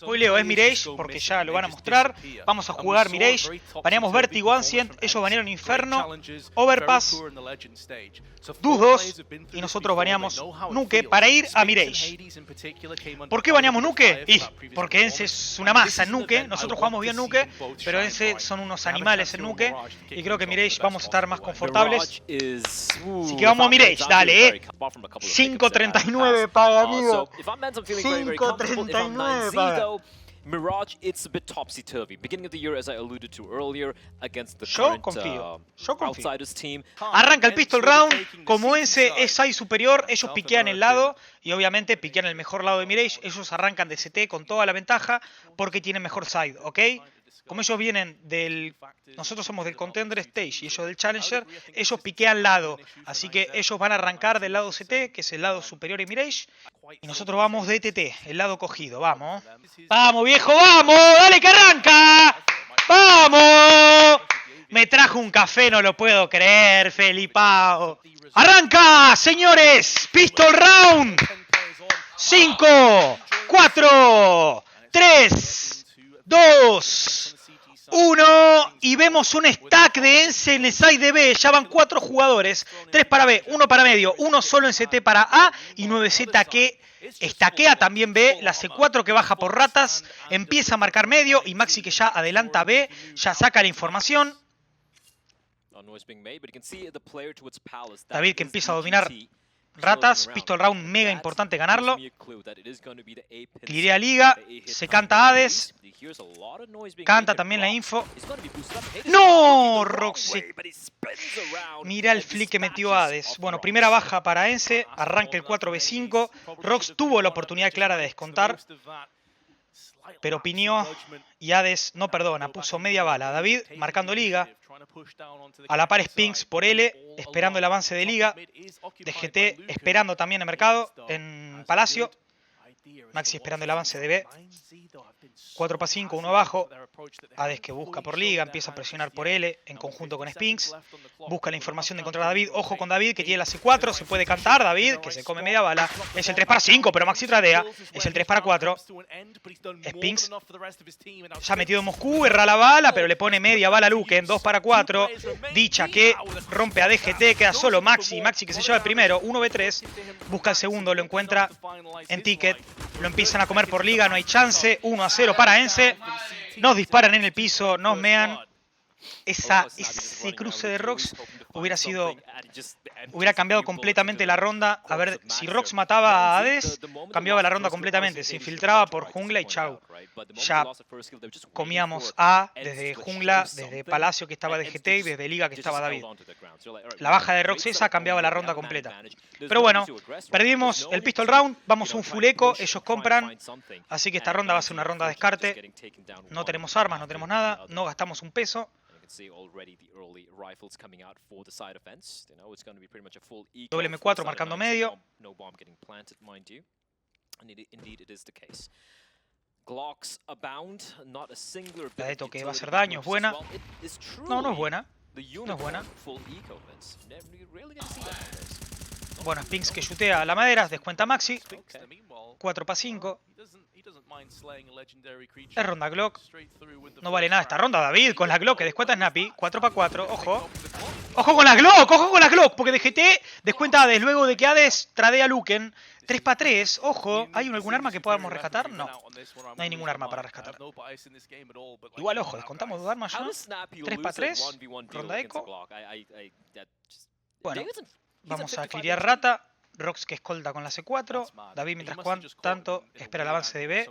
no spoileo, es Mirage, porque ya lo van a mostrar. Vamos a jugar Mirage. Baneamos Vértigo Ancient, ellos banearon Inferno, Overpass, Dus 2, y nosotros baneamos Nuke para ir a Mirage. ¿Por qué baneamos Nuke? Porque ENCE es una masa en Nuke, nosotros jugamos bien Nuke, pero ENCE son unos animales en Nuke, y creo que Mirage vamos a estar más confortables. Así que vamos a Mirage, dale, 5.39 paga, amigo. 5.39 paga. Mirage, it's a bit topsy-turvy. Beginning of the year, as I alluded to earlier, against the Yo current Outsiders team. Arranca el pistol round, como ENCE es side superior, ellos piquean el lado, y obviamente piquean el mejor lado de Mirage, ellos arrancan de CT con toda la ventaja, porque tienen mejor side, ¿ok? Como ellos vienen del... Nosotros somos del Contender Stage y ellos del Challenger, ellos piquean lado. Así que ellos van a arrancar del lado CT, que es el lado superior de Mirage. Y nosotros vamos de TT, el lado cogido. Vamos. ¡Vamos, viejo! ¡Vamos! ¡Dale que arranca! ¡Vamos! Me trajo un café, no lo puedo creer, Felipao. ¡Arranca, señores! ¡Pistol round! 5, 4, 3, 2... 1, y vemos un stack de ENCE en el side de B. Ya van 4 jugadores, 3 para B, 1 para medio, 1 solo en CT para A, y 9Z que estaquea también B. La C4 que baja por ratas, empieza a marcar medio, y Maxi que ya adelanta B, ya saca la información. David que empieza a dominar ratas, pistol round mega importante ganarlo. Clearea Liga, se canta Hades, canta también la info. ¡No! Rox mira el flick que metió Hades. Bueno, primera baja para ENCE, arranca el 4v5. Rox tuvo la oportunidad clara de descontar, pero piñó y Hades no perdona, puso media bala. David marcando Liga. A la par Spinks por L, esperando el avance de Liga. De GT esperando también el mercado en Palacio. Maxi esperando el avance de B. 4 para 5, 1 abajo. Hades que busca por Liga, empieza a presionar por L en conjunto con Spinks. Busca la información de encontrar a David. Ojo con David que tiene la C4, se puede cantar. David que se come media bala. Es el 3 para 5, pero Maxi tradea. Es el 3 para 4. Spinks ya ha metido en Moscú, erra la bala, pero le pone media bala a Luken. 2 para 4. Dicha que rompe a DGT, queda solo Maxi. Maxi que se lleva el primero, 1v3. Busca el segundo, lo encuentra en Ticket. Lo empiezan a comer por Liga, no hay chance. 1-0 para ENCE. Nos disparan en el piso, nos mean. Ese cruce de Rox hubiera cambiado completamente la ronda. A ver, si Rox mataba a Hades, cambiaba la ronda completamente. Se infiltraba por jungla y chau. Ya comíamos A desde jungla, desde Palacio que estaba DGT y desde Liga que estaba David. La baja de Rox esa cambiaba la ronda completa. Pero bueno, perdimos el pistol round, vamos a un full eco, ellos compran. Así que esta ronda va a ser una ronda de descarte. No tenemos armas, no tenemos nada, no gastamos un peso. WM4 marcando medio. La de toque va a hacer daño, es buena. No, no es buena. No es buena. Bueno, Spinks que chutea a la madera, descuenta Maxi. 4 para 5. Es ronda Glock. No vale nada esta ronda, David, con la Glock que descuenta Snappy. 4 para 4, ojo. ¡Ojo con la Glock! ¡Ojo con la Glock! Porque DGT descuenta Hades luego de que Hades tradea Luken. 3 para 3, ojo. ¿Hay algún arma que podamos rescatar? No. No hay ningún arma para rescatar. Igual, ojo, descontamos 2 armas ya. 3 para 3. Ronda eco. Bueno, vamos a clearear rata. Rox que escolta con la C4. David mientras tanto espera el avance de B.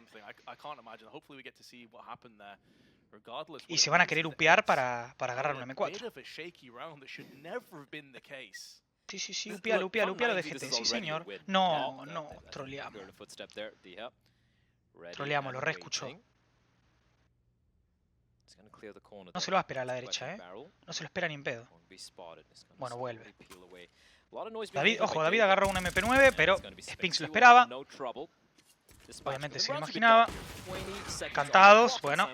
Y se van a querer upear para agarrar un M4. Sí, upealo de GT, sí señor. No, troleamos. Troleamos, lo reescuchó. No se lo va a esperar a la derecha, No se lo espera ni en pedo. Bueno, vuelve. David, ojo, David agarró un MP9, pero Spinks lo esperaba. Obviamente se lo imaginaba. Cantados, bueno.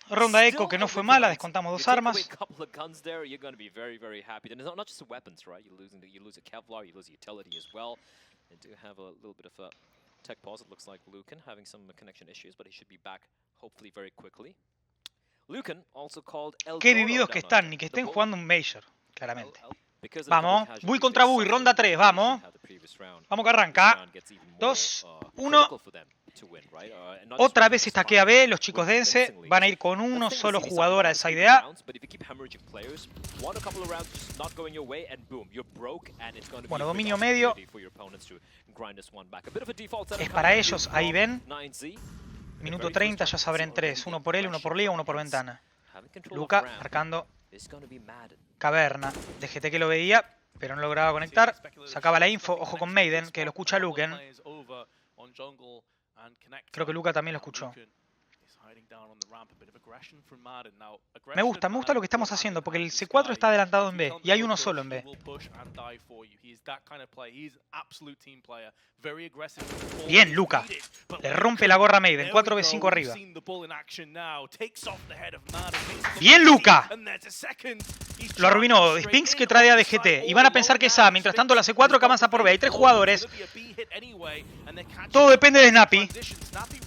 Ronda eco que no fue mala, descontamos 2 armas. Tech pause, it looks like Lucan having some connection issues, but he should be back hopefully very quickly. Lucan, also called El Qué Toro vividos que down están, under. ni que The estén Bull- jugando un Major, claramente. because of the Vamos, couple of Bui casualties contra they Bui, suffered, ronda 3, they vamos. should have the previous round. Vamos que This arranca. round gets even more, 2, 1. critical for them to win, right? And not just Otra win, vez but estaquea respond B, los chicos de win ENCE convincingly. van a ir con That's uno the thing solo with CT jugador a side, esa you idea. rounds, but if you keep hemorrhaging players, one a couple of rounds just not going your way, and boom, you're broke, and it's going to be Bueno, a big dominio medio. opportunity for your opponents to grind this one back. A bit of a default setup Es coming para in ellos, from ahí ven. 9Z. Minuto 30, ya sabrán 3. Uno por él, uno por liga, uno por ventana. Luca marcando caverna. De GT que lo veía, pero no lograba conectar. Sacaba la info. Ojo con Maiden, que lo escucha Luken. Creo que Luca también lo escuchó. Me gusta lo que estamos haciendo, porque el C4 está adelantado en B, y hay uno solo en B. Bien, Luca. Le rompe la gorra a Maiden, 4v5 arriba. Bien, Luca. Lo arruinó. Spinks que trae a DGT. Y van a pensar que es A. Mientras tanto, la C4 que avanza por B. Hay 3 jugadores. Todo depende de Snappy.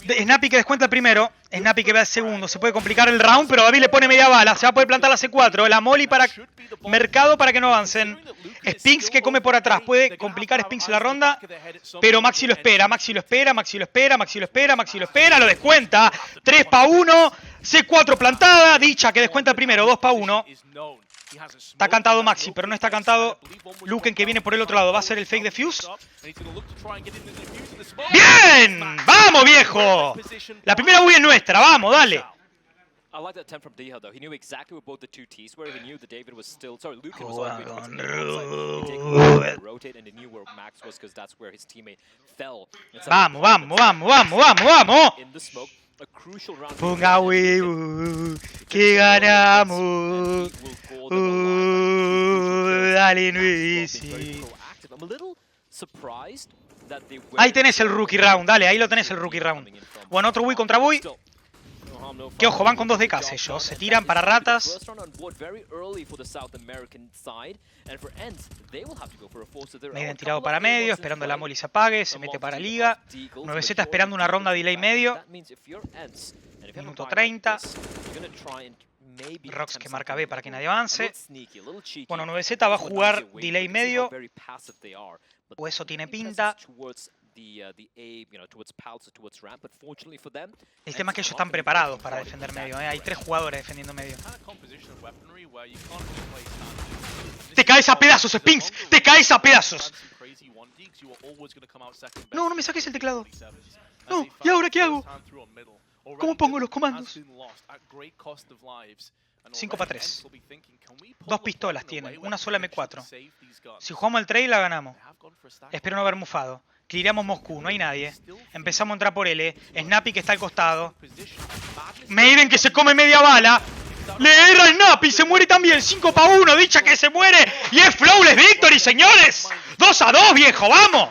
Snappy que descuenta el primero. Snappy que va el segundo. Se puede complicar el round, pero David le pone media bala. Se va a poder plantar la C4. La molly para Mercado para que no avancen. Spinks que come por atrás. Puede complicar Spinks la ronda. Pero Maxi lo espera. Maxi lo espera. Maxi lo espera. Maxi lo espera. Maxi lo espera. Lo descuenta. 3 para 1. C4 plantada. Dicha que descuenta el primero. 2 para 1. Está cantado Maxi, pero no está cantado Luken, que viene por el otro lado. ¿Va a ser el fake defuse? ¡Bien! ¡Vamos, viejo! La primera Wii es nuestra. ¡Vamos, dale! I like that attempt from Diha though. He knew exactly where both the two T's were. He knew that David was still. Sorry, Lucan was all the way towards the outside. He rotate, and he knew where Max was because that's where his teammate fell. Vamos, vamos, vamos, vamos, vamos, vamos. In the smoke, a crucial round. Ponga que ganamos. Dale, Luisi. I'm a little surprised that they were. Ahí tenés el rookie round, dale, ahí lo tenés el rookie round. Bueno, otro Wii contra Wii. Que ojo, van con 2 DKs ellos. Se tiran para ratas. Maiden tirado para medio, esperando la molly se apague. Se mete para liga. 9Z esperando una ronda delay medio. Minuto 30. Rox que marca B para que nadie avance. Bueno, 9Z va a jugar delay medio. O eso tiene pinta. El tema es que ellos están preparados para defender medio, ¿eh? Hay 3 jugadores defendiendo medio. ¡Te caes a pedazos, Spinks! ¡Te caes a pedazos! No, no me saques el teclado. No, ¿y ahora qué hago? ¿Cómo pongo los comandos? 5 para 3. 2 pistolas tienen, una sola M4. Si jugamos el trail la ganamos. Espero no haber mufado. Clearamos Moscú, no hay nadie. Empezamos a entrar por L. Snappy que está al costado. Maiden que se come media bala. Le erra Snappy, se muere también. 5 para 1, dicha que se muere. Y es Flawless Victory, señores. 2 a 2, viejo, vamos.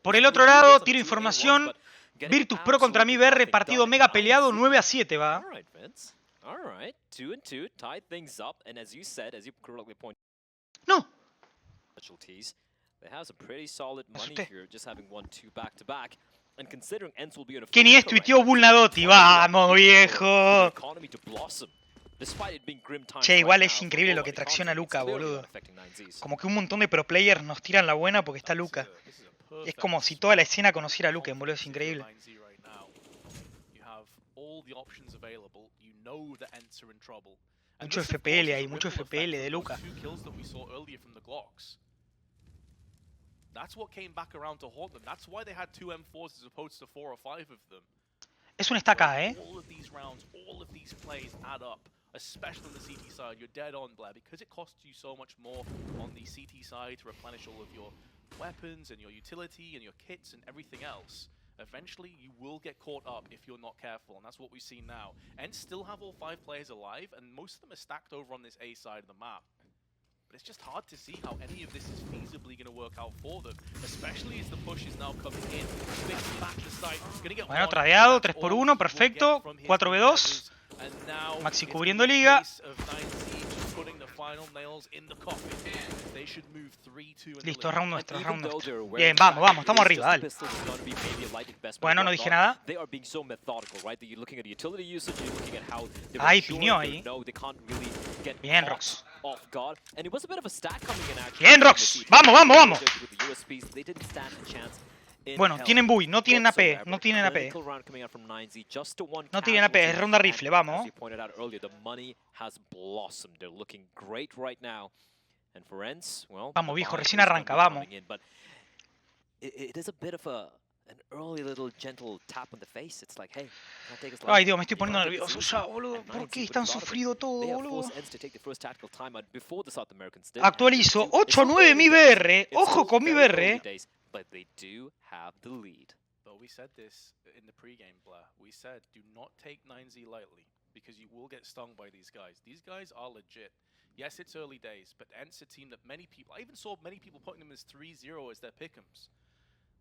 Por el otro lado, tiro información. Virtus Pro contra mi BR, partido mega peleado, 9 a 7 va. Alright, 2 and 2, tied things up, and as you said, as you correctly pointed, no. They have some pretty solid money here, just having 1-2 back to back, and considering ENCE will be in a que ni es tuiteó Bullnadotti, vamos viejo. Che, igual es increíble lo que tracciona Luca, boludo. Como que un montón de pro players nos tiran la buena porque está Luca. Es como si toda la escena conociera a Luca, boludo, es increíble. Mucho FPL ahí, mucho FPL de Luca. Es un stack A, especially on the CT side. You're dead on, Blair, because it costs you so much more on the CT side to replenish all of your weapons and your utility and your kits and everything else. Eventually, you will get caught up if you're not careful, and that's what we've seen now. ENCE still have all 5 players alive, and most of them are stacked over on this A side of the map. But it's just hard to see how any of this is feasibly going to work out for them, especially as the push is now coming in. Back to site. Bueno, tradeado, 3 por 1, perfecto. 4v2. Maxi cubriendo liga. Listo, round nuestro, round nuestro. Bien, vamos, vamos, estamos arriba, dale. Bueno, no dije nada. Ahí, piñó ahí. Bien, Rox. Bien, Rox. Vamos, vamos, vamos. Bueno, tienen buy, no tienen AP, no tienen AP. No tienen AP, es ronda rifle, vamos. Vamos, viejo, recién arranca, vamos. Ay, Dios, me estoy poniendo nervioso ya, boludo. ¿Por qué es tan sufrido todo, boludo? Actualizo 8-9 mi BR. Ojo con mi BR. But they do have the lead. But we said this in the pregame, Blair. We said do not take 9Z lightly because you will get stung by these guys. These guys are legit. Yes, it's early days, but ENCE a team that many people, I even saw many people putting them as 3-0 as their pick'ems.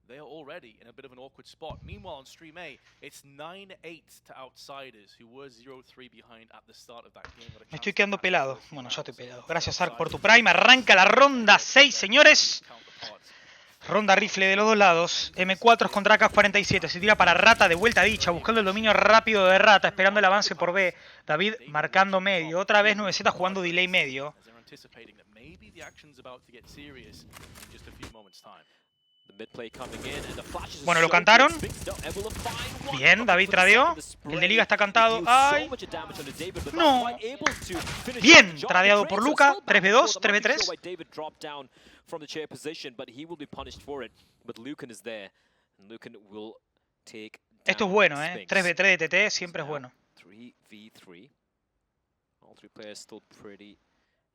They are already in a bit of an awkward spot. Meanwhile, on Stream A, it's 9-8 to outsiders who were 0-3 behind at the start of that game. Me estoy quedando pelado. Bueno, ya estoy pelado. Gracias, Ark, por tu Prime. Arranca la ronda 6, señores. Ronda rifle de los dos lados. M4 contra AK-47. Se tira para Rata de vuelta dicha. Buscando el dominio rápido de Rata. Esperando el avance por B. David marcando medio. Otra vez 9Z jugando delay medio. Bueno, lo cantaron. Bien, David tradeó. El de Liga está cantado. ¡Ay! No. Bien, tradeado por Luca. 3v2, 3v3. From the chair position, but he will be punished for it. But Lucan is there, and Lucan will take. Esto es bueno, 3v3 de TT siempre es bueno. 3v3. All three players still pretty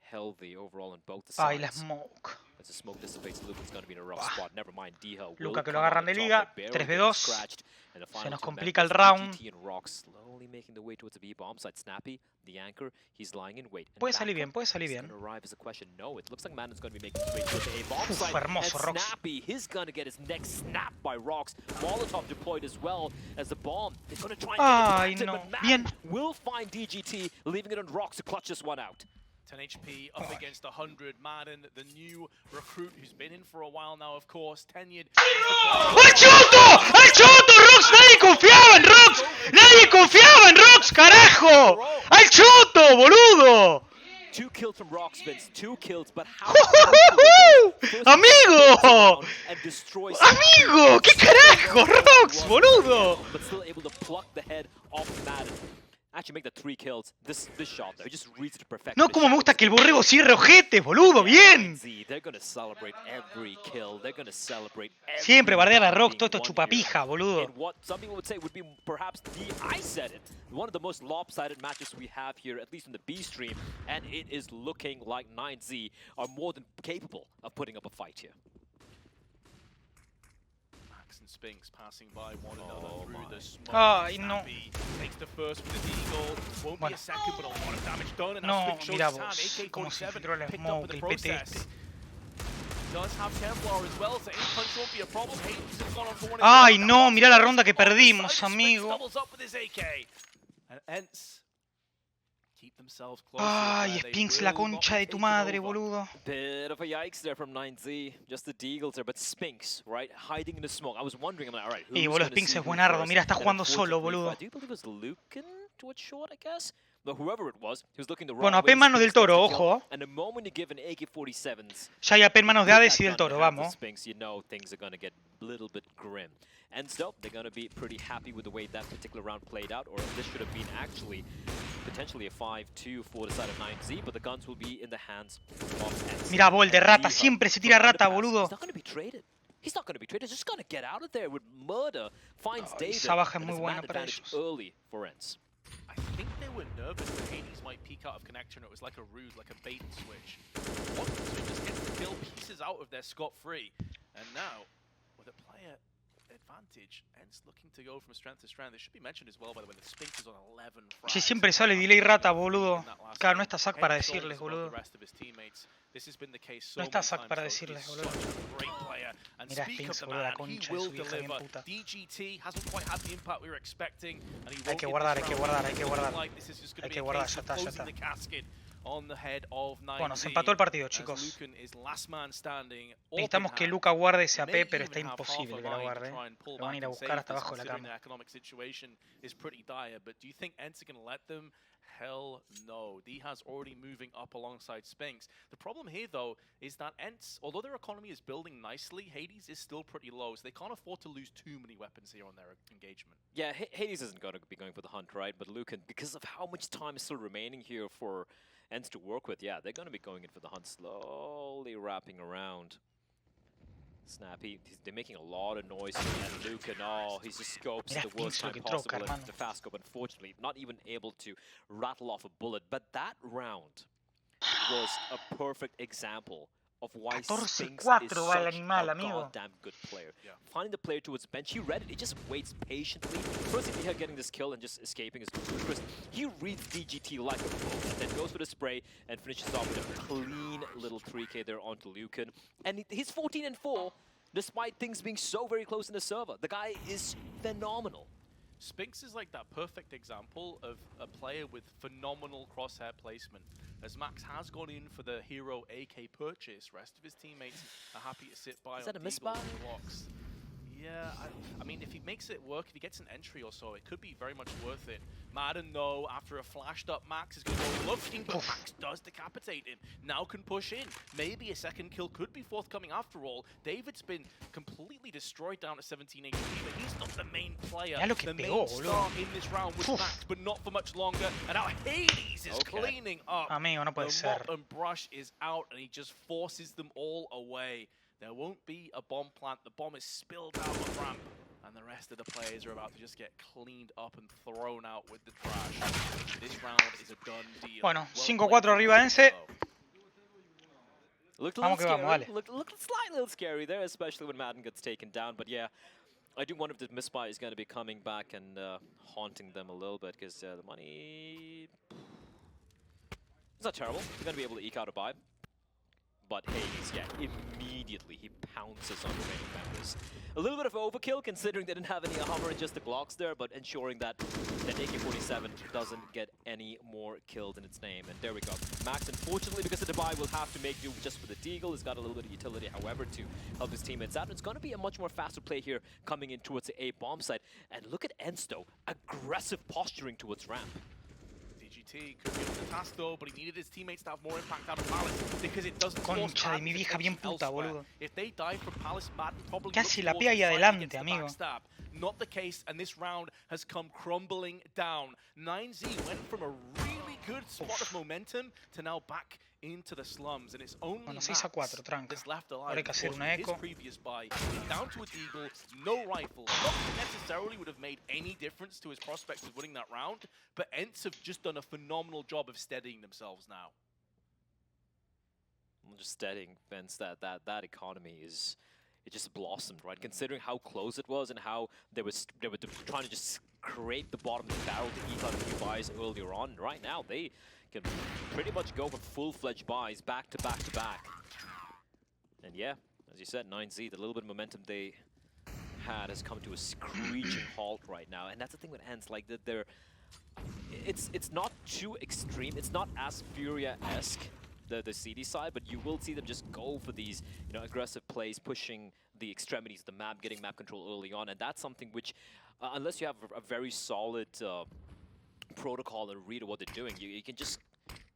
healthy overall on both the sides. Ay, la smoke. As the smoke dissipates, Lucan's going to be in a rough spot. Never mind, Diha. Luca que lo agarran de Liga. 3v2. Se nos complica el round. Making the way towards the B bomb side. Snappy, the anchor, he's lying in wait. Puede salir bien, puede salir bien. No, it looks like Manon's going to be making his way towards the A bomb side. Hermoso, Rox. Snappy, he's going to get his neck snapped by Rox. Molotov deployed as well as the bomb. They're going to try and get it, but Manon will find DGT, leaving it on Rox to clutch this one out. 10 HP up against 100. Madden, the new recruit who's been in for a while now, of course. Tenured. ¡El choto! ¡El choto, Rox! ¡Nadie confiaba en Rox! ¡Nadie confiaba en Rox, carajo! ¡Al choto, boludo! 2 kills from Rox, Vince. 2 kills, but how? ¡Amigo! ¡Amigo! ¿Qué carajo, Rox, boludo? But still able to pluck the head off Madden. Actually make the 3 kills. This shot there, just reads it to perfection. No, como me gusta que el borrego cierre ojetes, boludo, bien. Siempre bardear a Rox, todo esto chupapija, boludo. What some people would say would be perhaps I said it. One of the most lopsided matches we have here, at least in the B stream, and it is looking like 9Z are more than capable of putting up a fight here. And Spinks passing by one another through the smoke. Ay, no. Takes the first with the deagle. Won't be a second, but a lot of damage done. And no, mira vos, como se filtró el smoke, el PT este. Does have Kevlar as well, so any punch won't be a problem. Hades has gone on for one. Ay, no, mira la ronda que perdimos, amigo. And ENCE keep themselves close. Ay, Spinks, la concha de tu madre, boludo. Bit of a yikes there from 9Z. Just the deagles there, but Spinks, right, hiding in the smoke. I was wondering, I'm like, all right, y boludo, Spinks es buenardo. Mira, está jugando solo, boludo. I do believe it was Lucan to a shot, I guess. But whoever it was, he was looking the wrong bueno, AP en manos del Toro, ojo. And the moment you give an AK-47s, ya hay AP en manos de Hades y del Toro, vamos. Spinks, you know things are going to get a little bit grim. And so, they're going to be pretty happy with the way that particular round played out, or this should have been actually potentially a 5-2 for the side of 9Z, but the guns will be in the hands of ENCE. Mira, Bol de Rata, siempre se tira Rata, boludo. He's not going to be traded. He's not going to be traded. He's just going to get out of there with murder. Finds David. Esa baja es muy buena para ellos. Early for ENCE. I think they were nervous that Hades might peek out of connector, and it was like a ruse, like a bait and switch. What? So he just gets the kill pieces out of there scot-free. And now, with a player advantage, ENCE looking to go from strength to strength. It should be mentioned as well, by the way, the Spinks is on 11 frags. Si siempre sale delay Rata, boludo. Claro, no está Zac para decirles, boludo. No está Zac para decirles, boludo. Mira Spinks, boludo, la concha de su hija bien puta. Hay que guardar, hay que guardar, hay que guardar. Hay que guardar, ya está, ya está. Bueno, se empató el partido, chicos. Necesitamos que Luka guarde ese AP, pero está imposible que lo guarde. Lo van a ir a buscar hasta abajo de la cama. Hell no. D has already moving up alongside Spinks. The problem here, though, is that ENCE, although their economy is building nicely, Hades is still pretty low, so they can't afford to lose too many weapons here on their engagement. Yeah, Hades isn't going to be going for the hunt, right? But Lucan, because of how much time is still remaining here for ENCE to work with, yeah, they're going to be going in for the hunt, slowly wrapping around. Snappy, they're making a lot of noise here, and Lucan, oh, he just scopes at the worst time possible at the fast scope. Unfortunately, not even able to rattle off a bullet. But that round was a perfect example of why Spinks is such a goddamn good player. Yeah. Finding the player towards the bench, he read it, he just waits patiently. First, if he had getting this kill and just escaping is ludicrous. He reads DGT like a book, and then goes for the spray and finishes off with a clean little 3K there onto Lucan. And he's 14-4, despite things being so very close in the server. The guy is phenomenal. Spinks is like that perfect example of a player with phenomenal crosshair placement. As Max has gone in for the hero AK purchase, rest of his teammates are happy to sit by. Is that a misbuy? Yeah, I mean, if he makes it work, if he gets an entry or so, it could be very much worth it. Madden, though, after a flashed up Max is going to go looking, but Max does decapitate him. Now can push in. Maybe a second kill could be forthcoming after all. David's been completely destroyed down to 17 HP, but he's not the main player. The main star in this round was Max, but not for much longer. And now Hades is cleaning up. Amigo, no puede ser. The mop and brush is out, and he just forces them all away. There won't be a bomb plant. The bomb is spilled out of ramp, and the rest of the players are about to just get cleaned up and thrown out with the trash. This round is a done deal. Bueno, 5-4 arriba ENCE. Looked a little scary. Looked slightly little scary there, especially when Madden gets taken down. But yeah, I do wonder if the misbuy is going to be coming back and haunting them a little bit, because the money... It's not terrible. They're going to be able to eke out a buy. But Hades, yeah, immediately he pounces on remaining members. A little bit of overkill, considering they didn't have any Hummer and just the Glocks there, but ensuring that AK-47 doesn't get any more killed in its name. And there we go. Max, unfortunately, because of the buy, will have to make do just for the Deagle. He's got a little bit of utility, however, to help his teammates out. And it's going to be a much more faster play here coming in towards the A bomb site. And look at ENCE, though. Aggressive posturing towards ramp. DGT could be able to task though, but he needed his teammates to have more impact out of Palace because it doesn't force Concha de mi vieja bien puta, boludo. If they die from Palace, Madden probably casi la pega ahí adelante, amigo. Backstab. Not the case, and this round has come crumbling down. 9Z went from a really good spot of momentum to now back into the slums, and it's only Bueno, 6-4, tranca. that's left alive. Ahora hay que hacer una His eco. previous buy, down to a Deagle, no rifle. Not necessarily would have made any difference to his prospects of winning that round, but ENCE have just done a phenomenal job of steadying themselves now. Just steadying, Vince, that economy is... It just blossomed, right? Considering how close it was and how they were trying to just scrape the bottom of the barrel to eke out a few buys earlier on. Right now, they can pretty much go for full-fledged buys back to back to back. And yeah, as you said, 9Z, the little bit of momentum they had has come to a screeching halt right now. And that's the thing with ENCE, like that they're... It's not too extreme. It's not as Furia-esque, the CD side, but you will see them just go for these, aggressive plays, pushing the extremities of the map, getting map control early on, and that's something which, unless you have a very solid protocol and read of what they're doing, you can just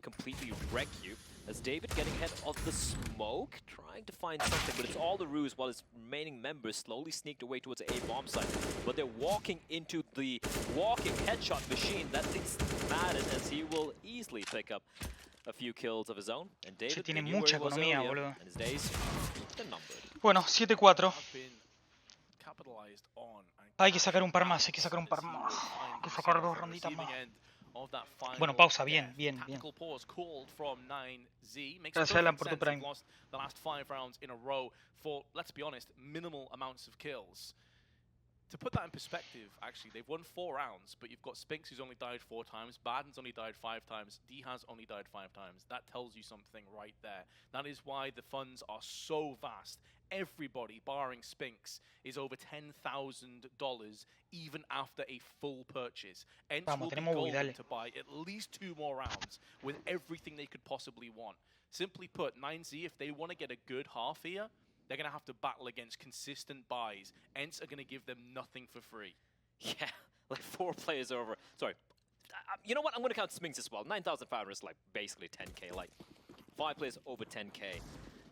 completely wreck you. As David getting ahead of the smoke, trying to find something, but it's all the ruse while his remaining members slowly sneaked away towards the A bomb site. But they're walking into the walking headshot machine. That thing's Madden, as he will easily pick up a few kills of his own. And David tiene mucha economía, boludo. And his days, they're numbered. Bueno, 7-4. Hay que sacar un par más, hay que sacar un par más. Hay que sacar 2 ronditas más. Bueno, pausa, bien. Gracias, Alan, por tu prime. The last 5 rounds in a row for, let's be honest, minimal amounts of kills. To put that in perspective, actually, they've won 4 rounds, but you've got Spinks who's only died 4 times, Baden's only died 5 times, D has only died 5 times. That tells you something right there. That is why the funds are so vast. everybody, barring Spinks, is over $10,000 even after a full purchase. ENCE will be golden to buy at least 2 more rounds with everything they could possibly want. Simply put, 9Z, if they want to get a good half here, they're going to have to battle against consistent buys. ENCE are going to give them nothing for free. Yeah, like 4 players over. Sorry. You know what? I'm going to count Spinks as well. 9,500 is like basically 10k. Like 5 players over 10k.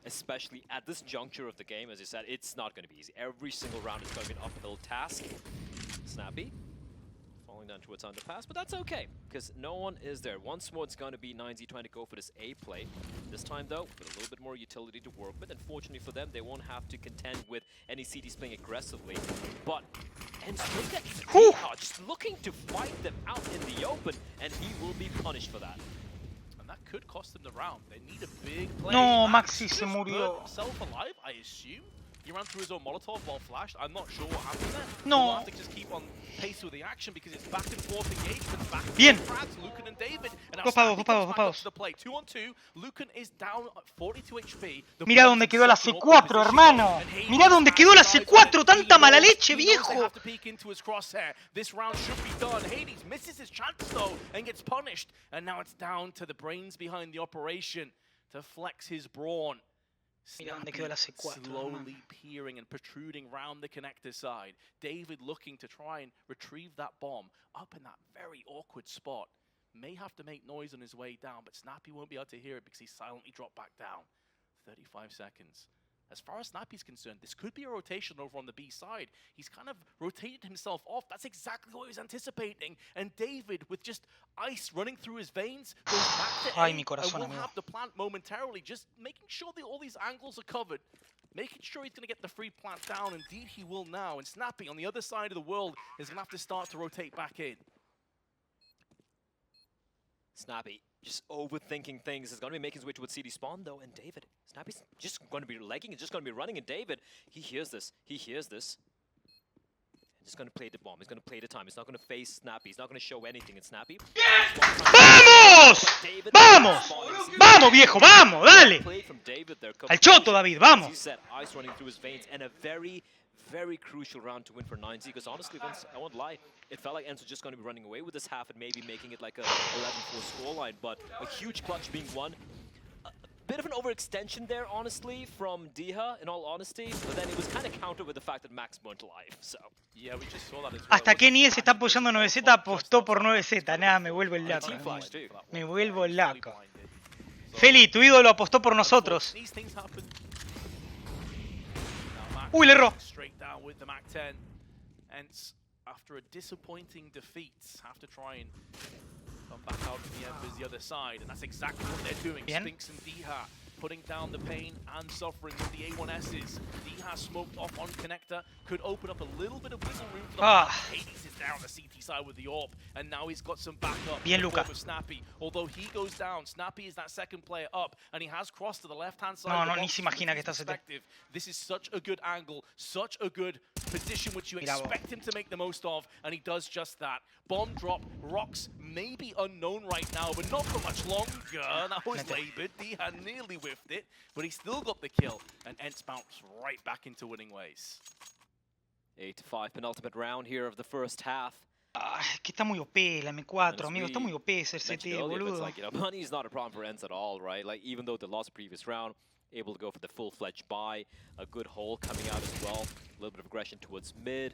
Especially at this juncture of the game, as you said, it's not going to be easy. Every single round is going to be an uphill task. Snappy. Falling down towards underpass, but that's okay, because no one is there. Once more, it's going to be 9Z trying to go for this A play. This time, though, with a little bit more utility to work with. Unfortunately for them, they won't have to contend with any CTs playing aggressively. But, and look at Diha just looking to fight them out in the open, and he will be punished for that. And that could cost them the round. They need a big play. No, Maxi se murió. Himself alive, I assume. He ran through his own Molotov while flashed. I'm not sure what happened there. No. We'll have to just keep on pace with the action because it's back and forth engagements. Back and Bien. forth, Lucan and David. And Copados. the play. 2-on-2. Lucan is down at 42 HP. Mira dónde quedó la C4, hermano. Mira dónde quedó la C4. Tanta mala leche, viejo. This round should be done. Hades misses his chance though and gets punished. And now it's down to the brains behind the operation to flex his brawn. Slowly peering and protruding round the connector side. David looking to try and retrieve that bomb up in that very awkward spot. May have to make noise on his way down, but Snappy won't be able to hear it because he silently dropped back down. 35 seconds. As far as Snappy's concerned, this could be a rotation over on the B side. He's kind of rotated himself off. That's exactly what he was anticipating. And David, with just ice running through his veins, goes back to A and will have the plant momentarily, just making sure that all these angles are covered. Making sure he's going to get the free plant down. Indeed, he will now. And Snappy, on the other side of the world, is going to have to start to rotate back in. Snappy just overthinking things. He's going to be making his way towards CD spawn though, and David. Snappy's just going to be legging, he's just going to be running, and David, he hears this. He's just going to play the bomb. He's going to play the time. He's not going to face Snappy. He's not going to show anything in Snappy. ¡Vamos! ¡Vamos! ¡Vamos, viejo! ¡Vamos! ¡Dale! Al choto, David, vamos! He said, ice running through his veins, and a very crucial round to win for 9Z, because honestly, Vince, I won't lie, it felt like ENCE was just going to be running away with this half and maybe making it like a 11-4 scoreline, but a huge clutch being won. A bit of an overextension there, honestly, from Diha, in all honesty, but then it was kind of countered with the fact that Max burnt alive, so... Yeah, we just saw that as well. Hasta que ni se está apoyando 9Z, apostó por 9Z. Nada, me vuelvo el loco. Me vuelvo el loco. Feli, tu ídolo apostó por nosotros. Uy, le erró. Straight down with the Mac 10. ENCE, after a disappointing defeat, have to try and come back out to the Embers the other side, and that's exactly what they're doing. Bien. Spinks and Diha putting down the pain and suffering with the A1Ss. Diha smoked off on connector, could open up a little bit of wiggle room for the Hades is down the CT side with the AWP, and now he's got some backup. Bien, Luca. With Snappy. Although he goes down, Snappy is that second player up, and he has crossed to the left-hand side. No, ni se imagina que está CT. This is such a good angle, such a good position which you expect him to make the most of, and he does just that. Bomb drop, rocks may be unknown right now, but not for much longer. That was labored. Diha nearly whiffed it, but he still got the kill, and ENCE bounced right back into winning ways. 8-5 penultimate round here of the first half. Que está muy OP la M4, amigo. Está muy OP ser CT, boludo. Like, you know, money is not a problem for ENCE at all, right? Like, even though they lost the previous round, able to go for the full-fledged buy. A good hole coming out as well. A little bit of aggression towards mid.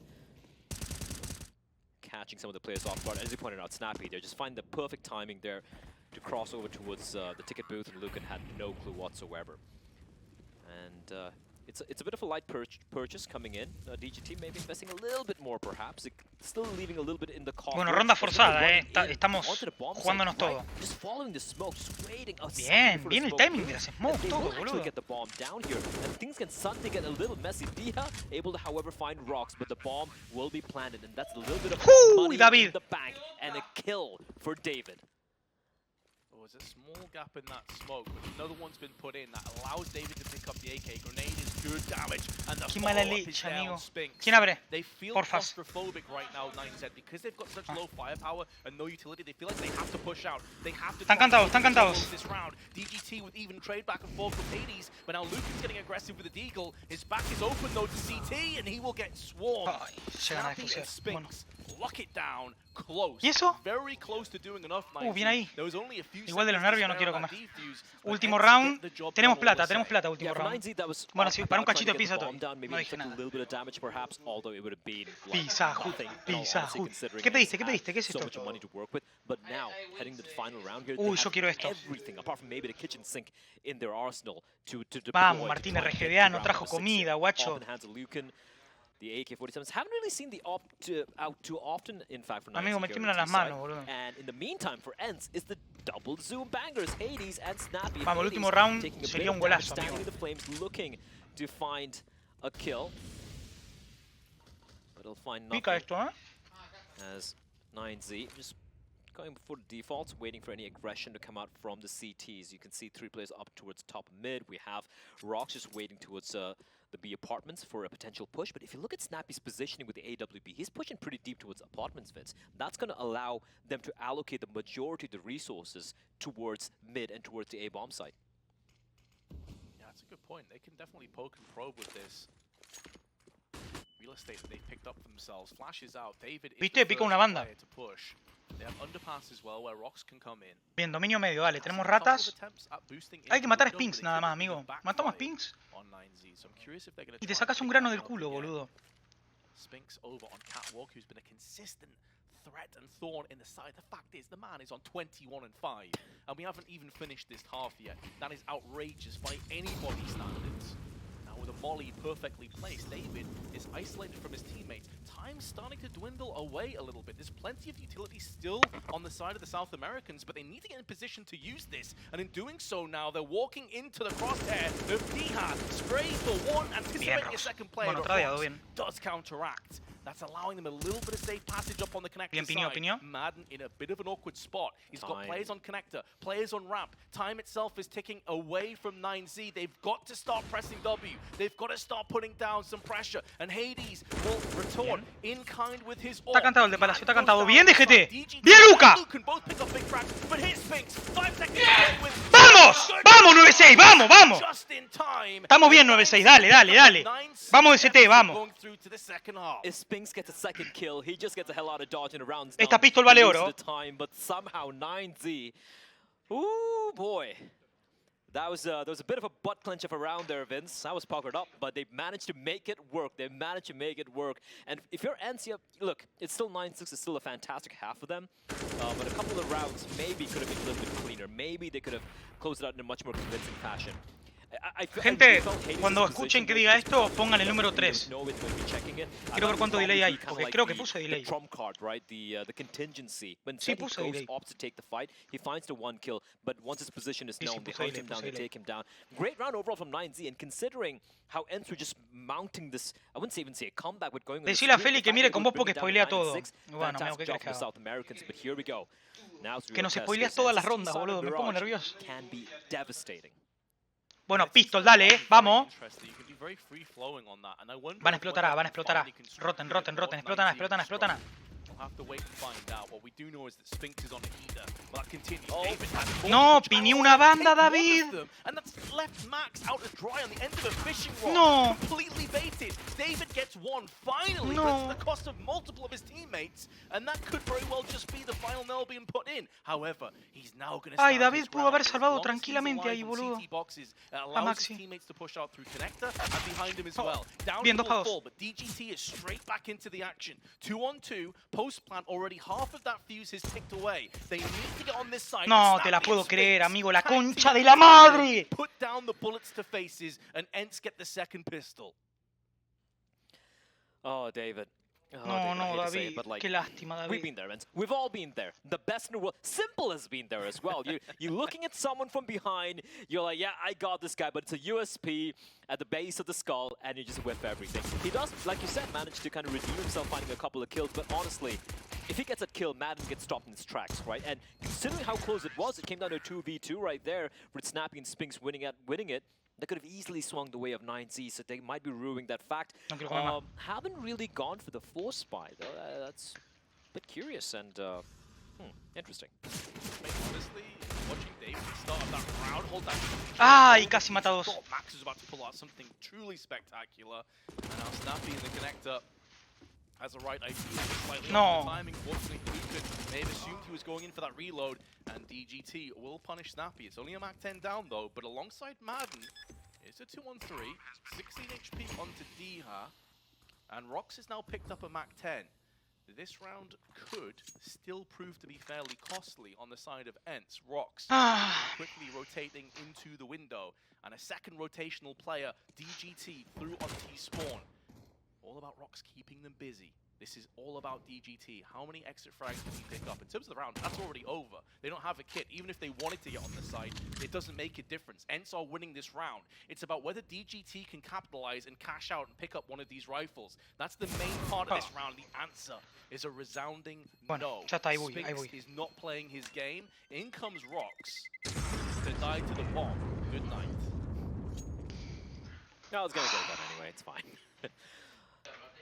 Catching some of the players off guard. As you pointed out, Snappy there. Just find the perfect timing there to cross over towards the ticket booth, and Lucan had no clue whatsoever. And it's a bit of a light purchase coming in. DGT maybe investing a little bit more, perhaps. Still leaving a little bit in the coffer. Bueno, ronda forzada, estamos jugándonos todo. Just following the smoke, just waiting. Bien, bien el timing de la smoke, todo, boludo. Get the bomb down here, and things can suddenly get a little messy. Diha able to, however, find rocks, but the bomb will be planted, and that's a little bit of money David. in the bank, and a kill for David. Oh, was a small gap in that smoke, but another one's been put in that allows David to pick up the AK. Grenade is good damage, and the Qué mala follow-up is leche, there amigo. on Spinks. ¿Quién abre? They feel Porfas. claustrophobic right now, 9Z, because they've got such low firepower and no utility. They feel like they have to push out. They have to Están cantados, están cantados. this round. DGT with even trade back and forth with Hades, but now Lucan's getting aggressive with the Deagle. His back is open though to CT, and he will get swarmed. Ay, llegan a Snappy and defusear. Bueno. Spinks lock it down close. ¿Y eso? Very close to doing enough. 9Z. Bien ahí. There was only a few Igual de los seconds to nervios no spare quiero on that comer. defuse, but Último Ents round. get the job Tenemos done all the plata, same. último Yeah, for round. 9Z, that was Bueno, sí, para un trying to cachito de get the pizza bomb estoy. down, maybe No dije inflict a nada. little bit of damage perhaps, although it would have been like Pizza Hut, nothing, in all Pizza honesty, Hut. considering ¿Qué pediste? Ents ¿Qué pediste? ¿Qué es had so esto? much money to work with. But now, heading to the final round here, Uy, they yo quiero have esto. everything, apart from maybe the kitchen sink in their arsenal to deploy. Vamos, to Martínez, try and get RGBA to no round trajo number 6 comida, here. guacho. Off in the hands of Lucan. The AK-47s haven't really seen the out too often, in fact, for 9Z Amigo, here metímelo on en las the side. manos, boludo. And in the meantime, for ENCE, is the double zoom bangers, Hades and Snappy. Vamos, el Hades último round taking a sería bit un of damage, golazo, standing amigo. in the flames, looking to find a kill. But he'll find Pica nothing esto, ¿eh? as 9Z just going for the defaults, waiting for any aggression to come out from the CTs. You can see 3 players up towards top mid. We have Rox just waiting towards the B apartments for a potential push. But if you look at Snappy's positioning with the AWP, he's pushing pretty deep towards apartments, Vince. That's going to allow them to allocate the majority of the resources towards mid and towards the A-bomb site. Yeah, that's a good point. They can definitely poke and probe with this real estate that they've picked up for themselves. Flashes out. David is Viste, the pica first una banda. player to push. They have underpass as well, where Rox can come in. Bien, dominio medio, dale. Tenemos Couple of ratas. attempts at boosting Hay que into matar the Spinks window, nada but más, they amigo. couldn't Matamos backfire Spinks on 9Z. So I'm curious if they're gonna y te try and sacas un pick grano that del out culo, again. boludo. Spinks over on Catwalk, who's been a consistent threat and thorn in the side. The fact is, the man is on 21 and 5, and we haven't even finished this half yet. That is outrageous by anybody's standards. Now with a volley perfectly placed, David is isolated from his teammates. Time's starting to dwindle away a little bit. There's plenty of utility still on the side of the South Americans, but they need to get in position to use this. And in doing so now, they're walking into the crosshair of Piha. Spray for one, anticipating a second player. Bueno, but tradeado, Rox bien. does counteract. That's allowing them a little bit of safe passage up on the connector Bien, Piño, side. Piño. Madden in a bit of an awkward spot. He's got Time. players on connector, players on ramp. Time itself is ticking away from 9Z. They've got to start pressing W. They've got to start putting down some pressure. And Hades will retort in kind with his Está cantado el de Palacio, está cantado. Bien, DGT. DGT. Bien, Luca. Can both pick up big cracks, but here's Spinks. 5 seconds to play with. ¡Vamos! ¡Vamos, 9-6! ¡Vamos, vamos! Just in time. Estamos bien, 9-6. Dale, dale, dale. 9Z Vamos, ST, vamos. going through to the second half. If Spinks gets a second kill, he just gets the hell out of dodge and a round's Esta down. pistol vale He loses oro. the time, but somehow 9Z. Ooh, boy. That was there was a bit of a butt clench of a round there, Vince. I was puckered up, but they managed to make it work. They managed to make it work. And if you're ENCE, look, it's still 9-6. It's still a fantastic half for them. But a couple of rounds maybe could have been a little bit cleaner. Maybe they could have closed it out in a much more convincing fashion. Gente, cuando escuchen que diga esto, pongan el número 3. Quiero ver cuánto delay hay, porque creo que puse delay. Sí, puse delay. To take the fight. He finds the one kill, but once his position is known, they puse hunt delay, him down, puse they delay. take him down. Great round overall from 9Z, and considering how ENCE were just mounting this, I wouldn't even say a comeback, but going on this Decile a streak, Feli the que fact mire that con they vos would bring porque it down to spoilea todo. 9-6, Bueno, amigo, fantastic ¿qué job crees que for haga? South Americans, but here we go. Now it's Que nos real spoileas test, todas las because rondas, CT boludo. Me pongo Mirage nervioso. can be devastating. Bueno, pistol, dale, vamos. Van a explotar A, van a explotar A. Roten, roten, roten. Explotan A, explotan A, explotan A. We'll have to wait and find out. What we do know is that Spinks is on a heater. Well, that continues. Oh. David has No, piní una banda, Take one of David. them, and that's left Max out to dry on the end of a fishing rod. No. Completely baited. David gets one finally, No. but it's the cost of multiple of his teammates, and that could very well just be the final nail being put in. However, he's now going to Ay, stand David his pudo ground. haber As salvado long as he's tranquilamente alive ahí, in boludo. CT boxes, it allows Maxi. his teammates to push out through connector and behind him as Oh, well. Down bien, to 2 pa' 2. full, but DGT is straight back into the action. 2-on-2, post-plant already half of that fuse is ticked away. They need to get on this side. No Snap te la it, puedo Spinks. creer, amigo. La Tactic concha de la madre. Put down the bullets to faces, and ENCE get the second pistol. Oh, David. Oh, No, David, I no, hate to say David. it, but like, Qué lástima, we've David. been there, Vince. We've all been there. The best in the world. Simple has been there as well. You're looking at someone from behind. You're like, yeah, I got this guy, but it's a USP at the base of the skull, and you just whip everything. He does, like you said, manage to kind of redeem himself, finding a couple of kills. But honestly, if he gets a kill, Madden gets stopped in his tracks, right? And considering how close it was, it came down to a 2v2 right there, with Snappy and Spinks winning it. That could have easily swung the way of 9Z, so they might be ruining that fact. Haven't really gone for the force spy, though. That's a bit curious and interesting. Honestly, watching David start that round, hold that. ¡Ay! Casi mata a dos. Max is about to pull out something truly spectacular. And now Snappy in the connector has a right idea. Slightly off the timing. Fortunately, Lucan may have assumed he was going in for that reload, and DGT will punish Snappy. It's only a Mach 10 down though, but alongside Madden, it's a 2-on-3, 16 HP onto Diha, and Rox has now picked up a Mach 10. This round could still prove to be fairly costly on the side of ENCE. Rox quickly rotating into the window, and a second rotational player, DGT, through on T-spawn. All about Rox keeping them busy. This is all about DGT. How many exit frags can he pick up? In terms of the round, that's already over. They don't have a kit. Even if they wanted to get on the side, it doesn't make a difference. ENCE are winning this round. It's about whether DGT can capitalize and cash out and pick up one of these rifles. That's the main part of this round. The answer is a resounding no. Spinks is not playing his game. In comes Rox to die to the bomb. Good night. No, it's gonna get done anyway. It's fine.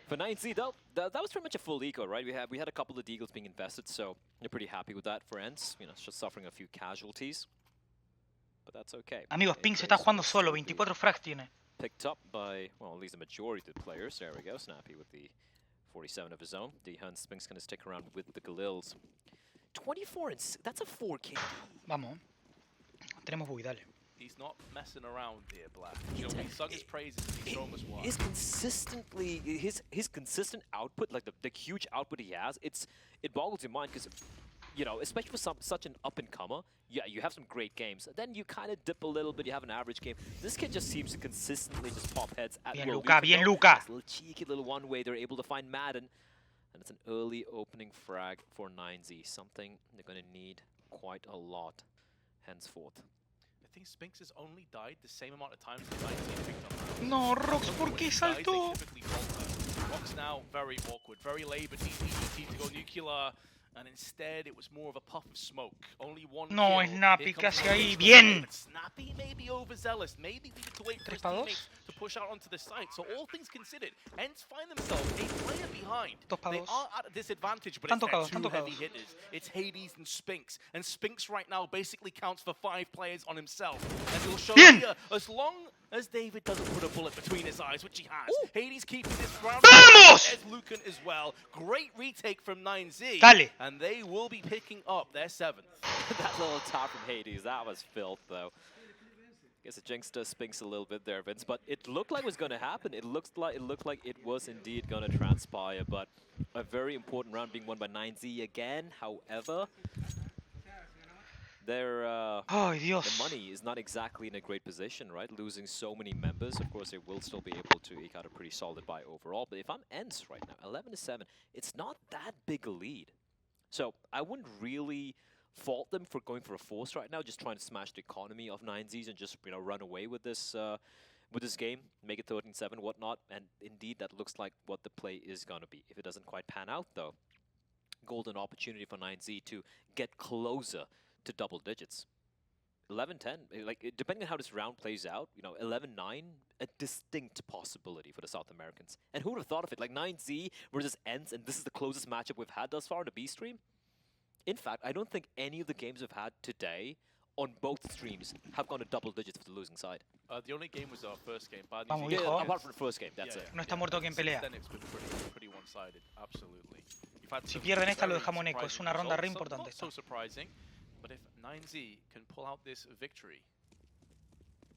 For 9Z, though, that was pretty much a full eco, right? We had a couple of deagles being invested, so they're pretty happy with that for ENCE. You know, it's just suffering a few casualties, but that's okay. Amigos, Pink se está jugando solo, 24 frags tiene. Picked up by, well, at least the majority of the players. There we go, Snappy with the 47 of his own. Diha and Spink's gonna stick around with the Galils. 24 and that's a 4K. Vamos. Tenemos buggy, dale. He's not messing around here, Black. You know, he sung his praises and he's shown us why. His consistent output, like the huge output he has, it boggles your mind because, you know, especially for such an up-and-comer, yeah, you have some great games. Then you kind of dip a little bit, you have an average game. This kid just seems to consistently just pop heads at Bien, Luca, bien, Luca. This little cheeky little one-way, they're able to find Madden. And it's an early opening frag for 9Z, something they're going to need quite a lot henceforth. I think Spinks has only died the same amount of times as 19 picked up. No, Rox, ¿por qué saltó? Rox now very awkward, very late, but DGT to go nuclear. And instead, it was more of a puff of smoke. Only one No, kill. Snappy, casi ahí. Bien. Snappy may be overzealous. Maybe needed to wait for his teammates to push out onto the site. So all things considered, ENCE find themselves a player behind. They are at a disadvantage, but it's their two heavy hitters. It's Hades and Spinks. And Spinks right now basically counts for 5 players on himself. And he'll show here, as long as David doesn't put a bullet between his eyes, which he has. Ooh. Hades keeping this ground. There's Lucan as well. Great retake from 9Z. Dale. And they will be picking up their 7th. That little top from Hades, that was filth, though. Guess it jinxed Spinks a little bit there, Vince. But it looked like it was going to happen. It looked like it was indeed going to transpire. But a very important round being won by 9Z again. However, their money is not exactly in a great position, right? Losing so many members, of course, they will still be able to eke out a pretty solid buy overall. But if I'm ENCE right now, 11-7, it's not that big a lead. So I wouldn't really fault them for going for a force right now, just trying to smash the economy of 9Zs and just, you know, run away with this game, make it 13-7, whatnot. And indeed, that looks like what the play is going to be. If it doesn't quite pan out, though, golden opportunity for 9Z to get closer to double digits. 11-10, like, depending on how this round plays out, you know, 11-9, a distinct possibility for the South Americans. And who would have thought of it? Like 9Z versus ENCE, and this is the closest matchup we've had thus far on the B stream. In fact, I don't think any of the games we've had today on both streams have gone to double digits for the losing side. The only game was our first game. Apart from the first game, that's it. No está muerto quien pelea. Then it's been pretty one-sided, absolutely. Si pierden esta, lo dejamos en eco. Es una ronda re importante. So surprising. But if 9Z can pull out this victory,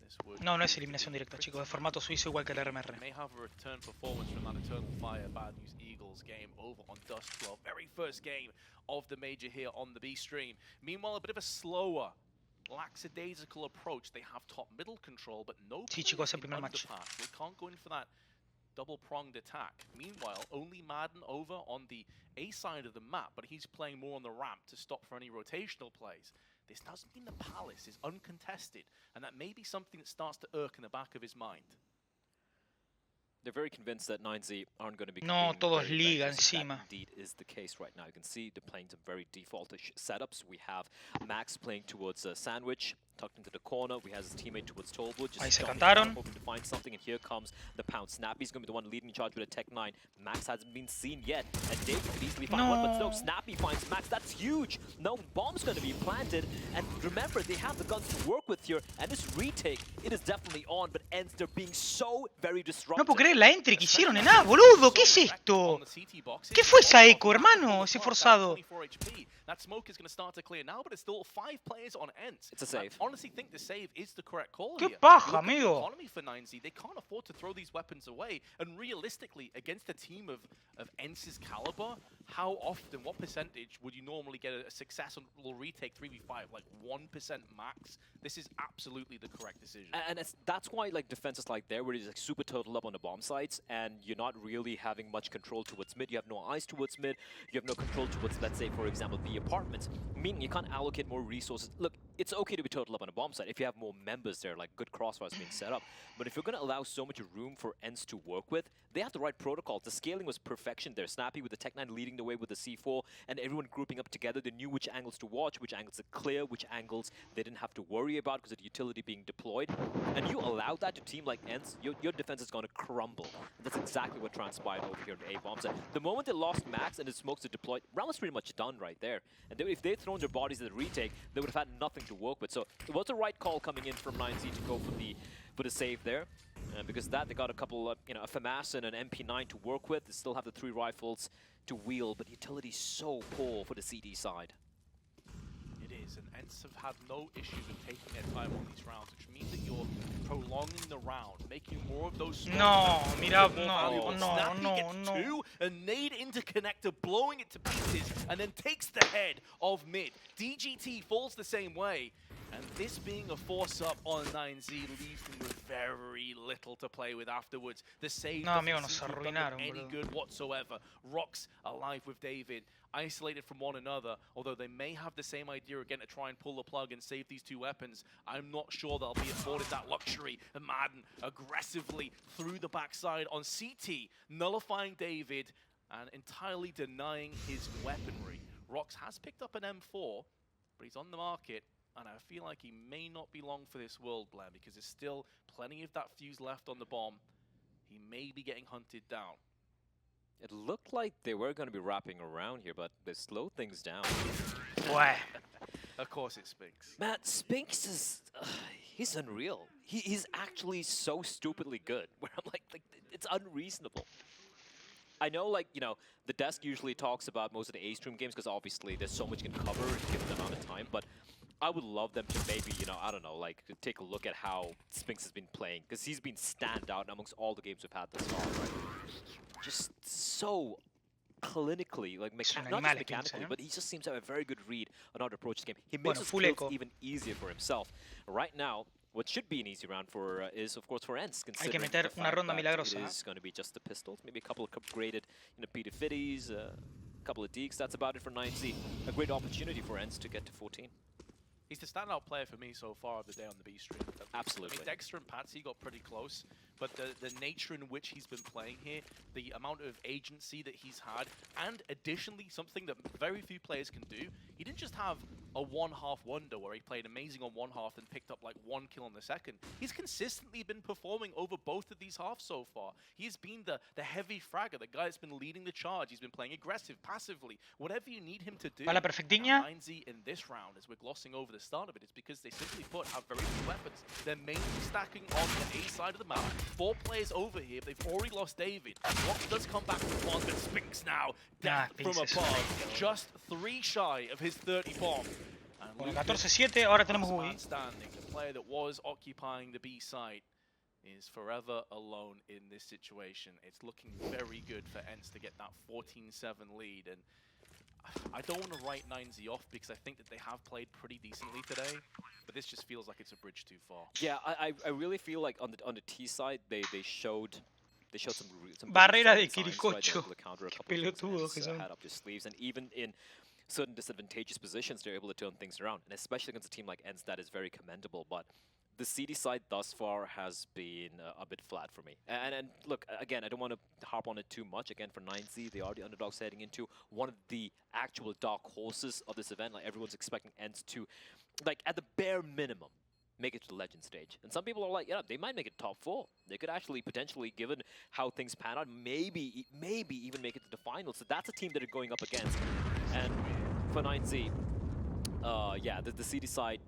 this would... No, no es eliminación directa, chicos. Es formato suizo igual que el RMR. May have a return performance from that Eternal Fire Bad News Eagles game over on Dust 12. Very first game of the major here on the B stream. Meanwhile, a bit of a slower, lackadaisical approach. They have top middle control, but no underpass. They can't go in for that double-pronged attack. Meanwhile, only Madden over on the A side of the map, but he's playing more on the ramp to stop for any rotational plays. This doesn't mean the Palace is uncontested, and that may be something that starts to irk in the back of his mind. they're very convinced that 9Z aren't going to be No, competing todo es very liga adventurous, and encima. that indeed is the case right now. You can see they're playing some very defaultish setups. We have Max playing towards Sandwich, tucked into the corner. We have his teammate towards Tollwood, just Ahí se jumping down, cantaron. hoping to find something. And here comes the Pound. Snappy's going to be the one leading charge with a Tech 9. Max hasn't been seen yet, and David could easily find one, but no, Snappy finds Max. That's huge. No bomb's going to be planted, and remember, they have the guns to work with here, and this retake, it is definitely on, but ENCE, they're being so very disruptive. No puedo creer la entry que hicieron en A, boludo. ¿Qué es esto? ¿Qué fue esa eco, hermano? Ese forzado. That smoke is going to start to clear now, but it's still 5 players on ENCE. It's a save. I honestly think the save is the correct call ¿Qué here. paja, amigo? Economy for 9Z, they can't afford to throw these weapons away. And realistically, against a team of ENCE's caliber, how often, what percentage would you normally get a successful retake 3v5? Like 1% max? This is absolutely the correct decision. And that's why like defenses like there, where it's like super total up on the bomb sites, and you're not really having much control towards mid. You have no eyes towards mid. You have no control towards, let's say, for example, the apartments. Meaning you can't allocate more resources. Look, it's okay to be total up on a bomb site if you have more members there, like good crossfires being set up. But if you're going to allow so much room for ENCE to work with, they have the right protocol. The scaling was perfection there. Snappy with the Tech 9 leading the way with the C4, and everyone grouping up together. They knew which angles to watch, which angles to clear, which angles they didn't have to worry about because of the utility being deployed. And you allow that to a team like ENCE, your defense is going to crumble. And that's exactly what transpired over here in A-bombs. The moment they lost Max and the smokes are deployed, round was pretty much done right there. And if they'd thrown their bodies at the retake, they would have had nothing to work with. So it was the right call coming in from 9Z to go for the save there. Because that, they got a couple of, a FAMAS and an MP9 to work with. They still have the 3 rifles to wield, but utility's so poor for the CD side. It is, and ENCE have had no issues with taking their time on these rounds, which means that you're prolonging the round, making more of those. No, mira, Snappy no. gets 2, a nade interconnector, blowing it to pieces, and then takes the head of mid. DGT falls the same way. And this being a force-up on 9Z leaves them with very little to play with afterwards. The save doesn't seem to have done them any good whatsoever. Rocks alive with David, isolated from one another. Although they may have the same idea again to try and pull the plug and save these 2 weapons, I'm not sure they'll be afforded that luxury. And Madden aggressively through the backside on CT, nullifying David and entirely denying his weaponry. Rocks has picked up an M4, but he's on the market. And I feel like he may not be long for this world, Blair, because there's still plenty of that fuse left on the bomb. He may be getting hunted down. It looked like they were going to be wrapping around here, but they slowed things down. What? Of course it Spinks. Matt, Spinks is... he's unreal. He's actually so stupidly good, where I'm like it's unreasonable. I know, the desk usually talks about most of the A-stream games, because obviously there's so much you can cover given the amount of time, but I would love them to maybe, I don't know, take a look at how Spinks has been playing, because he's been standout amongst all the games we've had thus far, right? Just so clinically, not just mechanically, but he just seems to have a very good read on how to approach the game. He makes his skills even easier for himself. Right now, what should be an easy round for is, of course, for ENCE, considering the fact that it is going to be just the pistols, maybe a couple of upgraded, P250s, a couple of Deeks. That's about it for 9Z. A great opportunity for ENCE to get to 14. He's the standout player for me so far of the day on the B stream. Absolutely. I mean, Dexter and Patsy got pretty close, but the nature in which he's been playing here, the amount of agency that he's had, and additionally, something that very few players can do, he didn't just have a one-half wonder where he played amazing on one half and picked up like 1 kill on the second. He's consistently been performing over both of these halves so far. He's been the heavy fragger, the guy that's been leading the charge. He's been playing aggressive, passively, whatever you need him to do. 9Z in this round, as we're glossing over the start of it, is because they simply put have very few weapons. They're mainly stacking on the A side of the map. 4 players over here. They've already lost David. Rock does come back with one, but Spinks now death from above. Just 3 shy of his 30 bomb. Bueno, 14-7, ahora tenemos UI. Standing, the player that was occupying the B site is forever alone in this situation. It's looking very good for ENCE to get that 14-7 lead, and I don't want to write 9Z off because I think that they have played pretty decently today, but this just feels like it's a bridge too far. Yeah, I really feel like on the T side they showed some barrera de Quiricocho. Pelotudos que son. Had up their sleeves, and even in certain disadvantageous positions they're able to turn things around, and especially against a team like ENCE that is very commendable. But the CD side thus far has been a bit flat for me. And look, again, I don't want to harp on it too much. Again, for 9Z, they are the underdogs heading into one of the actual dark horses of this event. Like, everyone's expecting ENCE to, like, at the bare minimum, make it to the legend stage. And some people are like, yeah, they might make it top 4. They could actually potentially, given how things pan out, maybe even make it to the finals. So that's a team that are going up against. And for 9Z, yeah, the CD side,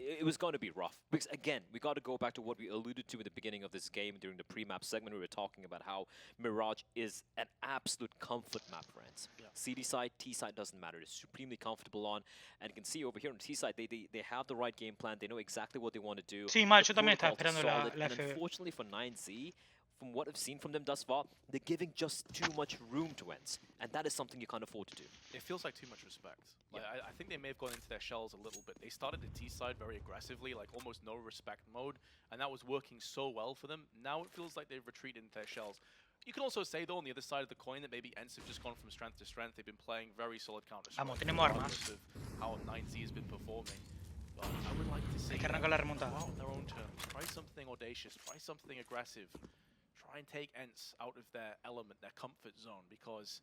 it was going to be rough. Because again, we got to go back to what we alluded to in the beginning of this game during the pre-map segment. We were talking about how Mirage is an absolute comfort map for ENCE. Yeah. CD side, T side doesn't matter. They're supremely comfortable on. And you can see over here on T side, they have the right game plan. They know exactly what they want to do. Sí, mal, yo también estaba esperando la FB. Unfortunately for 9Z, from what I've seen from them thus far, they're giving just too much room to ENCE. And that is something you can't afford to do. It feels like too much respect. Like, I think they may have gone into their shells a little bit. They started the T side very aggressively, like almost no respect mode, and that was working so well for them. Now it feels like they've retreated into their shells. You can also say, though, on the other side of the coin, that maybe ENCE have just gone from strength to strength. They've been playing very solid counter-strike, regardless of how 9Z has been performing. But I would like to see them go out on their own terms. Try something audacious, try something aggressive. Try and take ENCE out of their element, their comfort zone, because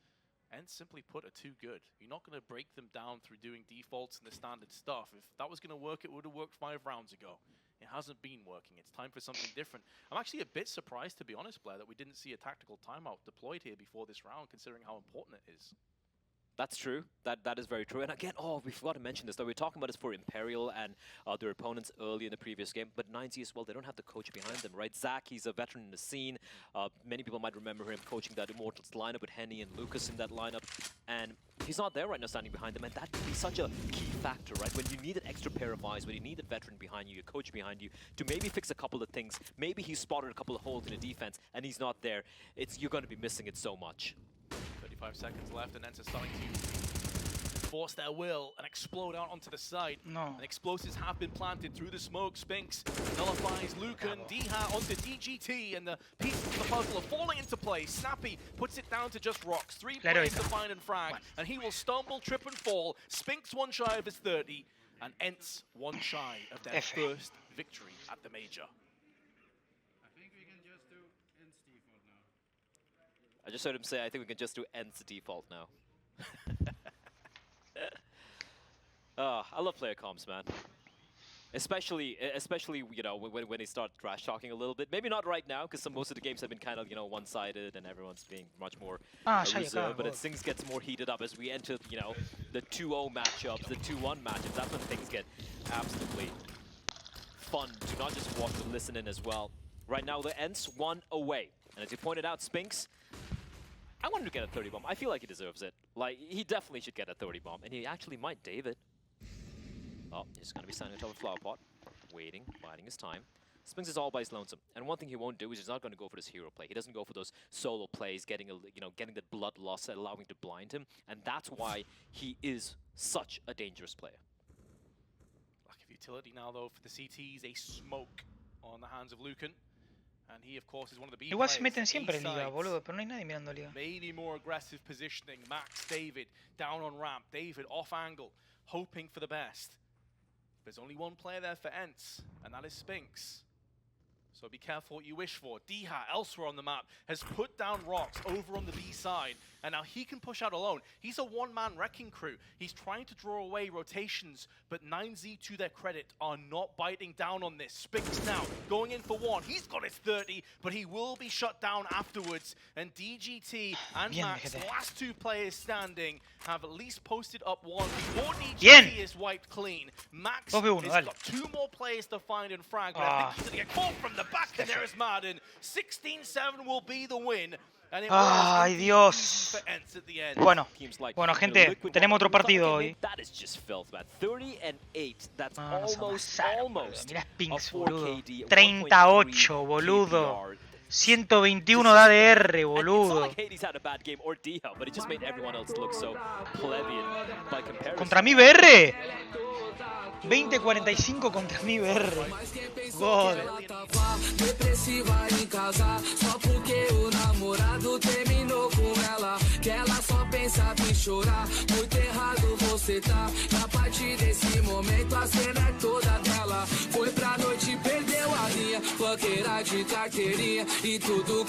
ENCE, simply put, are too good. You're not going to break them down through doing defaults and the standard stuff. If that was going to work, it would have worked 5 rounds ago. It hasn't been working. It's time for something different. I'm actually a bit surprised, to be honest, Blair, that we didn't see a tactical timeout deployed here before this round, considering how important it is. That's true. That is very true. And again, we forgot to mention this, though. We were talking about this for Imperial and their opponents early in the previous game, but 9Z as well, they don't have the coach behind them, right? Zach, he's a veteran in the scene. Many people might remember him coaching that Immortals lineup with Henny and Lucas in that lineup. And he's not there right now standing behind them, and that can be such a key factor, right? When you need an extra pair of eyes, when you need a veteran behind you, a coach behind you, to maybe fix a couple of things. Maybe he's spotted a couple of holes in the defense, and he's not there. You're going to be missing it so much. 35 seconds left, and ENCE starting to force their will and explode out onto the site. No. And explosives have been planted through the smoke. Spinks nullifies Lucan. D-Hat onto DGT, and the pieces of the puzzle are falling into place. Snappy puts it down to just rocks. 3 players to find and frag, and he will stumble, trip, and fall. Spinks one shy of his 30, and ENCE one shy of their first victory at the major. I just heard him say, I think we can just do ENCE default now. I love player comms, man. Especially you know, when they start trash talking a little bit. Maybe not right now, because most of the games have been kind of, you know, one-sided and everyone's being much more reserved. But as things get more heated up, as we enter, you know, the 2-0 matchups, the 2-1 matchups, that's when things get absolutely fun to not just watch but listen in as well. Right now, the ENCE 1 away. And as you pointed out, Spinks, I want him to get a 30 bomb. I feel like he deserves it. Like, he definitely should get a 30 bomb. And he actually might, David. Oh, he's going to be standing on top of a flower pot. Waiting, biding his time. Spinks is all by his lonesome. And one thing he won't do is he's not going to go for this hero play. He doesn't go for those solo plays, getting that blood loss, allowing to blind him. And that's why he is such a dangerous player. Lack of utility now, though, for the CTs. A smoke on the hands of Lucan. And he, of course, is one of the B Igual se meten siempre en liga, boludo, pero no hay nadie mirando liga. Maybe more aggressive positioning. Max, David, down on ramp. David off angle, hoping for the best. There's only one player there for ENCE, and that is Spinks. So be careful what you wish for. D-Hat, elsewhere on the map, has put down rocks over on the B side, and now he can push out alone. He's a one-man wrecking crew. He's trying to draw away rotations, but 9Z, to their credit, are not biting down on this. Spinks now going in for one. He's got his 30, but he will be shut down afterwards. And DGT and Max, last 2 players standing, have at least posted up one before DGT is wiped clean. Max has got 2 more players to find and frag, but I think he's going to get caught from the back, and there is Madden. 16-7 will be the win. Ay, Dios. Bueno, gente, tenemos otro partido hoy. Mira Spinks, boludo. 38, boludo. 121 de ADR, boludo. Contra mi BR. 20-45 contra mi BR. God. Depressiva em casa, só porque o namorado terminou com ela. Que ela só pensa em chorar. Muito errado você tá. A partir desse momento a cena é toda dela. Foi pra noite perder. roqueira de carteirinha e tudo